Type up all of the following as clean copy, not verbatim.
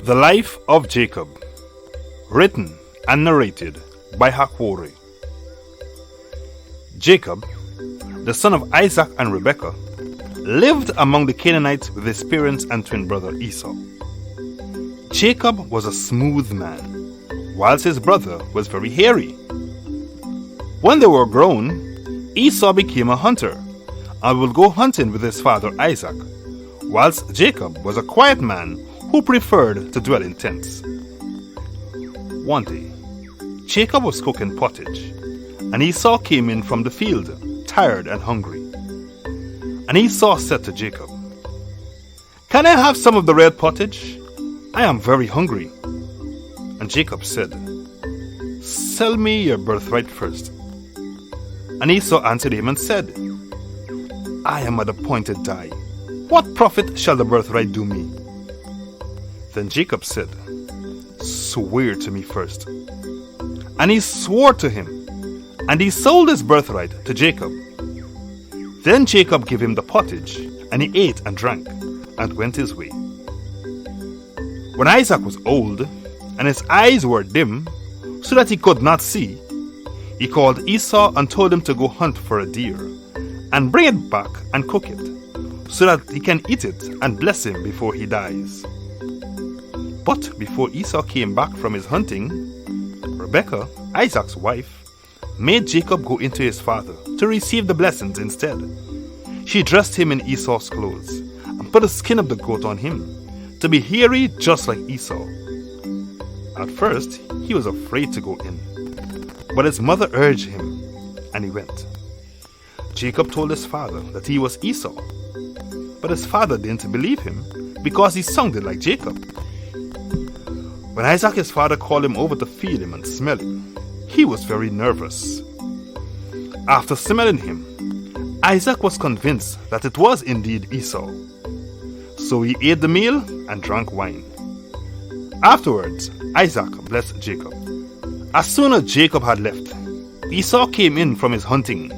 The Life of Jacob, written and narrated by Hakworay. Jacob, the son of Isaac and Rebekah, lived among the Canaanites with his parents and twin brother Esau. Jacob was a smooth man, whilst his brother was very hairy. When they were grown, Esau became a hunter and would go hunting with his father Isaac, whilst Jacob was a quiet man who preferred to dwell in tents. One day, Jacob was cooking pottage, and Esau came in from the field, tired and hungry. And Esau said to Jacob, "Can I have some of the red pottage? I am very hungry." And Jacob said, "Sell me your birthright first." And Esau answered him and said, "I am at the point to die. What profit shall the birthright do me?" Then Jacob said, "Swear to me first." And he swore to him, and he sold his birthright to Jacob. Then Jacob gave him the pottage, and he ate and drank, and went his way. When Isaac was old, and his eyes were dim, so that he could not see, he called Esau and told him to go hunt for a deer, and bring it back and cook it, so that he can eat it and bless him before he dies. But before Esau came back from his hunting, Rebekah, Isaac's wife, made Jacob go into his father to receive the blessings instead. She dressed him in Esau's clothes and put the skin of the goat on him, to be hairy just like Esau. At first, he was afraid to go in, but his mother urged him, and he went. Jacob told his father that he was Esau, but his father didn't believe him because he sounded like Jacob. When Isaac his father called him over to feel him and smell him, he was very nervous. After smelling him, Isaac was convinced that it was indeed Esau. So he ate the meal and drank wine. Afterwards, Isaac blessed Jacob. As soon as Jacob had left, Esau came in from his hunting,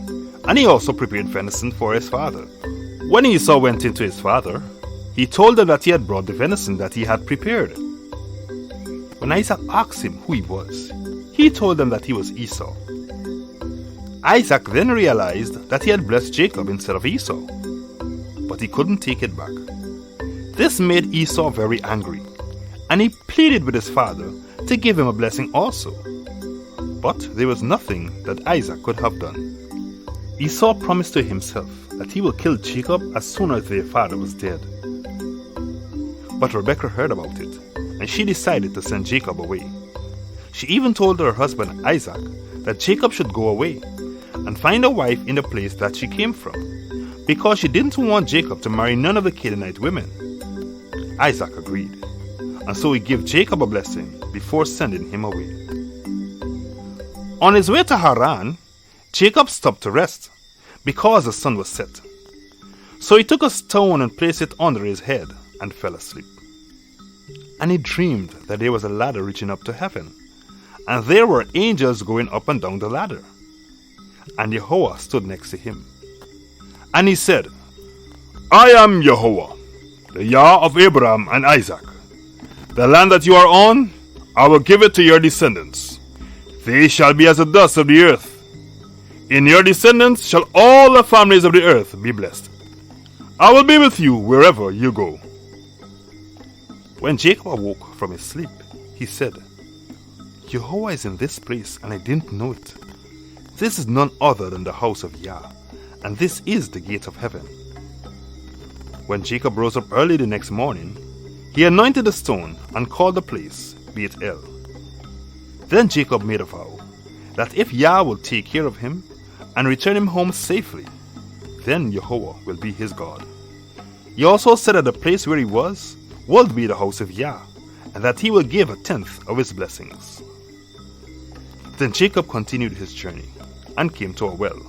and he also prepared venison for his father. When Esau went into his father, he told him that he had brought the venison that he had prepared. When Isaac asked him who he was, he told them that he was Esau. Isaac then realized that he had blessed Jacob instead of Esau, but he couldn't take it back. This made Esau very angry, and he pleaded with his father to give him a blessing also. But there was nothing that Isaac could have done. Esau promised to himself that he will kill Jacob as soon as their father was dead. But Rebekah heard about it, and she decided to send Jacob away. She even told her husband Isaac that Jacob should go away and find a wife in the place that she came from, because she didn't want Jacob to marry none of the Canaanite women. Isaac agreed, and so he gave Jacob a blessing before sending him away. On his way to Haran, Jacob stopped to rest, because the sun was set. So he took a stone and placed it under his head and fell asleep. And he dreamed that there was a ladder reaching up to heaven, and there were angels going up and down the ladder. And Yahweh stood next to him. And he said, "I am Yahweh, the Yah of Abraham and Isaac. The land that you are on, I will give it to your descendants. They shall be as the dust of the earth. In your descendants shall all the families of the earth be blessed. I will be with you wherever you go." When Jacob awoke from his sleep, he said, "Yahweh is in this place, and I didn't know it. This is none other than the house of Yah, and this is the gate of heaven." When Jacob rose up early the next morning, he anointed the stone and called the place Beth-el. Then Jacob made a vow that if Yah will take care of him and return him home safely, then Yahweh will be his God. He also said that the place where he was would be the house of Yah, and that he will give a tenth of his blessings. Then Jacob continued his journey and came to a well.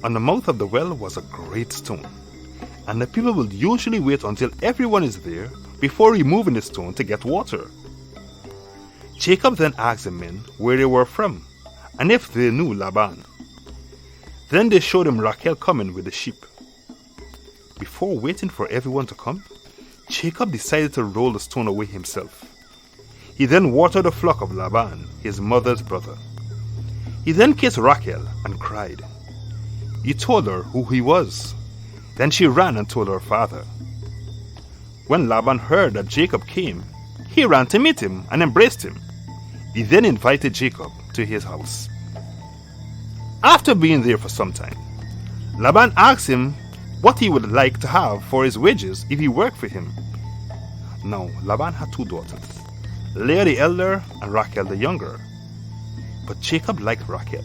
On the mouth of the well was a great stone, and the people would usually wait until everyone is there before removing the stone to get water. Jacob then asked the men where they were from, and if they knew Laban. Then they showed him Rachel coming with the sheep. Before waiting for everyone to come, Jacob decided to roll the stone away himself. He then watered the flock of Laban, his mother's brother. He then kissed Rachel and cried. He told her who he was. Then she ran and told her father. When Laban heard that Jacob came, he ran to meet him and embraced him. He then invited Jacob to his house. After being there for some time, Laban asked him what he would like to have for his wages if he worked for him. Now, Laban had 2 daughters, Leah the elder and Rachel the younger. But Jacob liked Rachel,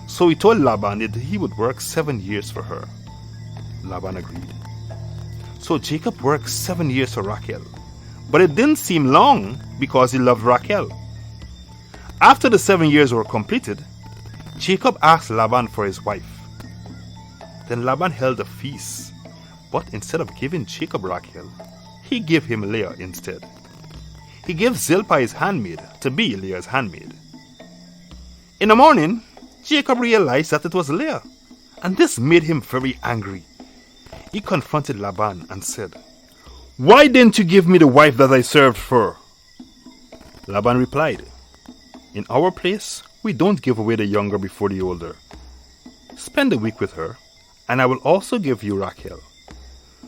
so he told Laban that he would work 7 years for her. Laban agreed. So Jacob worked 7 years for Rachel, but it didn't seem long because he loved Rachel. After the 7 years were completed, Jacob asked Laban for his wife. Then Laban held a feast, but instead of giving Jacob Rachel, he gave him Leah instead. He gave Zilpah his handmaid to be Leah's handmaid. In the morning, Jacob realized that it was Leah, and this made him very angry. He confronted Laban and said, "Why didn't you give me the wife that I served for?" Laban replied, "In our place, we don't give away the younger before the older. Spend a week with her, and I will also give you Rachel.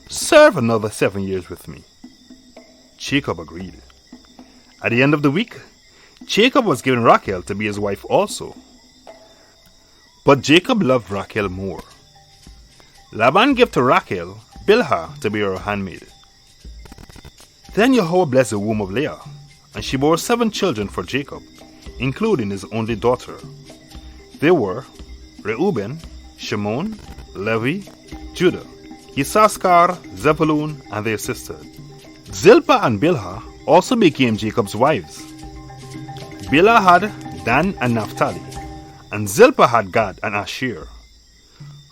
Serve another 7 years with me." Jacob agreed. At the end of the week, Jacob was given Rachel to be his wife also. But Jacob loved Rachel more. Laban gave to Rachel Bilhah to be her handmaid. Then Yahweh blessed the womb of Leah, and she bore 7 children for Jacob, including his only daughter. They were Reuben, Shimon, Levi, Judah, Issachar, Zebulun, and their sister. Zilpah and Bilhah also became Jacob's wives. Bilhah had Dan and Naphtali, and Zilpah had Gad and Asher.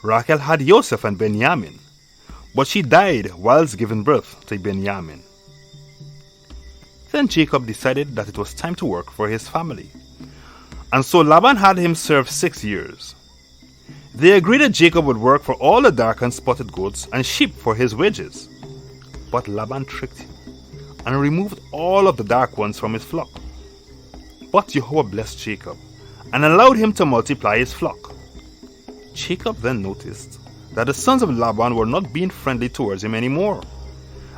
Rachel had Joseph and Benjamin, but she died whilst giving birth to Benjamin. Then Jacob decided that it was time to work for his family, and so Laban had him serve 6 years. They agreed that Jacob would work for all the dark and spotted goats and sheep for his wages. But Laban tricked him and removed all of the dark ones from his flock. But Jehovah blessed Jacob and allowed him to multiply his flock. Jacob then noticed that the sons of Laban were not being friendly towards him anymore,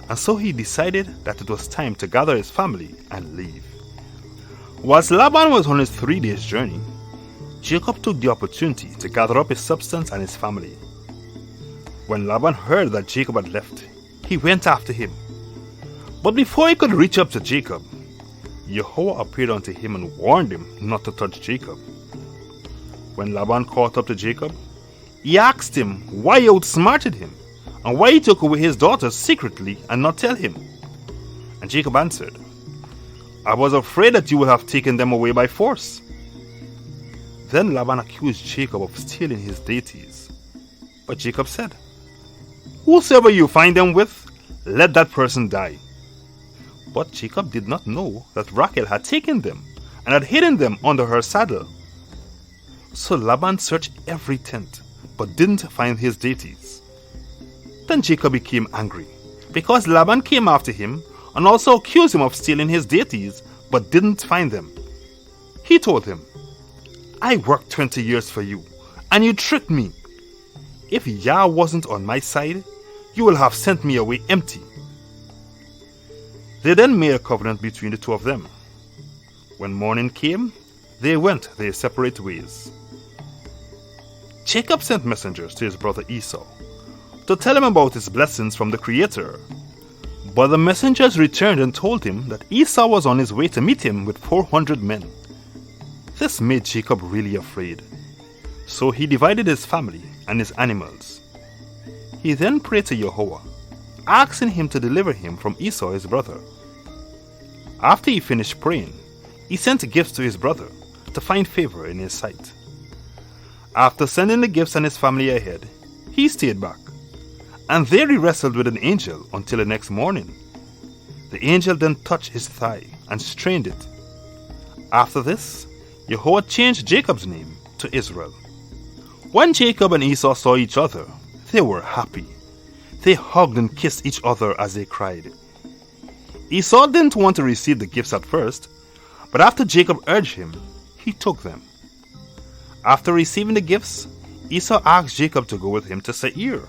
and so he decided that it was time to gather his family and leave. Whilst Laban was on his 3 days journey, Jacob took the opportunity to gather up his substance and his family. When Laban heard that Jacob had left, he went after him. But before he could reach up to Jacob, Yahweh appeared unto him and warned him not to touch Jacob. When Laban caught up to Jacob, he asked him why he outsmarted him and why he took away his daughters secretly and not tell him. And Jacob answered, "I was afraid that you would have taken them away by force." Then Laban accused Jacob of stealing his deities. But Jacob said, "Whosoever you find them with, let that person die." But Jacob did not know that Rachel had taken them and had hidden them under her saddle. So Laban searched every tent, but didn't find his deities. Then Jacob became angry, because Laban came after him and also accused him of stealing his deities, but didn't find them. He told him, "I worked 20 years for you, and you tricked me. If Yah wasn't on my side, you will have sent me away empty." They then made a covenant between the 2 of them. When morning came, they went their separate ways. Jacob sent messengers to his brother Esau to tell him about his blessings from the Creator. But the messengers returned and told him that Esau was on his way to meet him with 400 men. This made Jacob really afraid, so he divided his family and his animals. He then prayed to Yahweh, asking him to deliver him from Esau his brother. After he finished praying, he sent gifts to his brother to find favor in his sight. After sending the gifts and his family ahead, he stayed back, and there he wrestled with an angel until the next morning. The angel then touched his thigh and strained it. After this, Yahweh changed Jacob's name to Israel. When Jacob and Esau saw each other, they were happy. They hugged and kissed each other as they cried, Esau didn't want to receive the gifts at first, but after Jacob urged him, he took them. After receiving the gifts, Esau asked Jacob to go with him to Seir,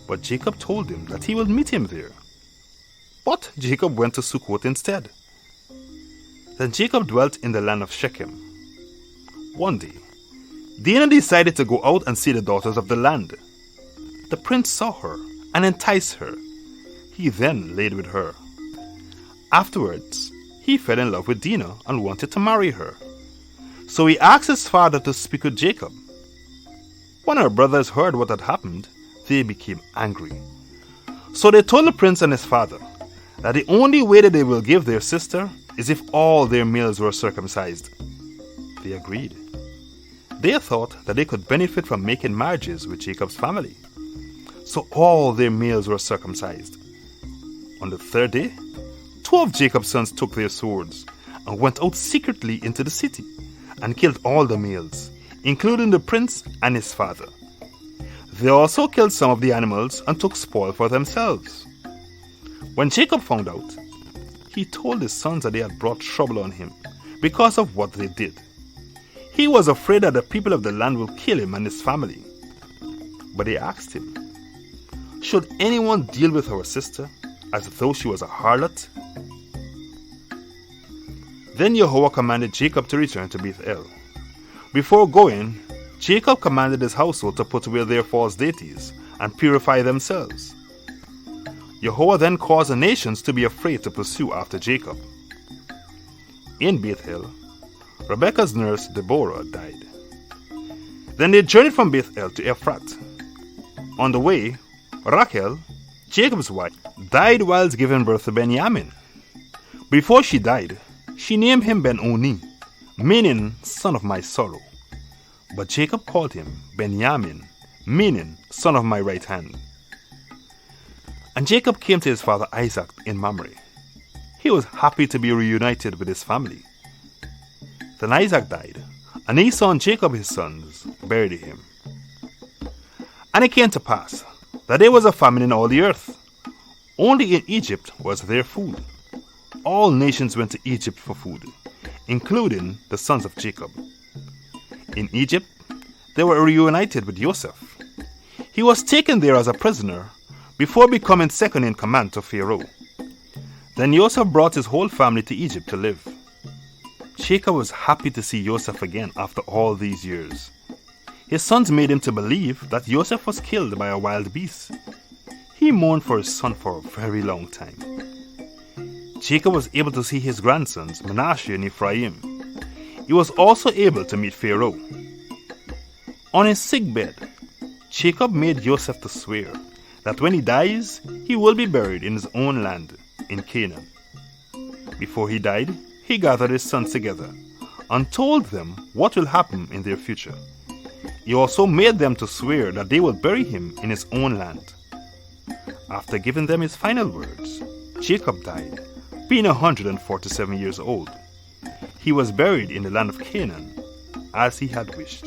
but Jacob told him that he would meet him there. But Jacob went to Sukkot instead. Then Jacob dwelt in the land of Shechem. One day, Dinah decided to go out and see the daughters of the land. The prince saw her and enticed her. He then laid with her. Afterwards, he fell in love with Dinah and wanted to marry her. So he asked his father to speak with Jacob. When her brothers heard what had happened, they became angry. So they told the prince and his father that the only way that they will give their sister is if all their males were circumcised. They agreed. They thought that they could benefit from making marriages with Jacob's family. So all their males were circumcised. On the third day, 2 of Jacob's sons took their swords and went out secretly into the city and killed all the males, including the prince and his father. They also killed some of the animals and took spoil for themselves. When Jacob found out, he told his sons that they had brought trouble on him because of what they did. He was afraid that the people of the land will kill him and his family. But they asked him, "Should anyone deal with our sister as though she was a harlot?" Then Yahweh commanded Jacob to return to Bethel. Before going, Jacob commanded his household to put away their false deities and purify themselves. Yahweh then caused the nations to be afraid to pursue after Jacob. In Bethel, Rebekah's nurse Deborah died. Then they journeyed from Bethel to Ephrath. On the way, Rachel, Jacob's wife, died whilst giving birth to Benjamin. Before she died, she named him Ben-Oni, meaning son of my sorrow. But Jacob called him Benjamin, meaning son of my right hand. And Jacob came to his father Isaac in Mamre. He was happy to be reunited with his family. Then Isaac died, and Esau and Jacob his sons buried him. And it came to pass that there was a famine in all the earth. Only in Egypt was there food. All nations went to Egypt for food, including the sons of Jacob. In Egypt, they were reunited with Joseph. He was taken there as a prisoner before becoming second in command to Pharaoh. Then Joseph brought his whole family to Egypt to live. Jacob was happy to see Joseph again after all these years. His sons made him to believe that Joseph was killed by a wild beast. He mourned for his son for a very long time. Jacob was able to see his grandsons, Manasseh and Ephraim. He was also able to meet Pharaoh. On his sickbed, Jacob made Joseph to swear that when he dies, he will be buried in his own land, in Canaan. Before he died, he gathered his sons together and told them what will happen in their future. He also made them to swear that they will bury him in his own land. After giving them his final words, Jacob died, being 147 years old. He was buried in the land of Canaan, as he had wished.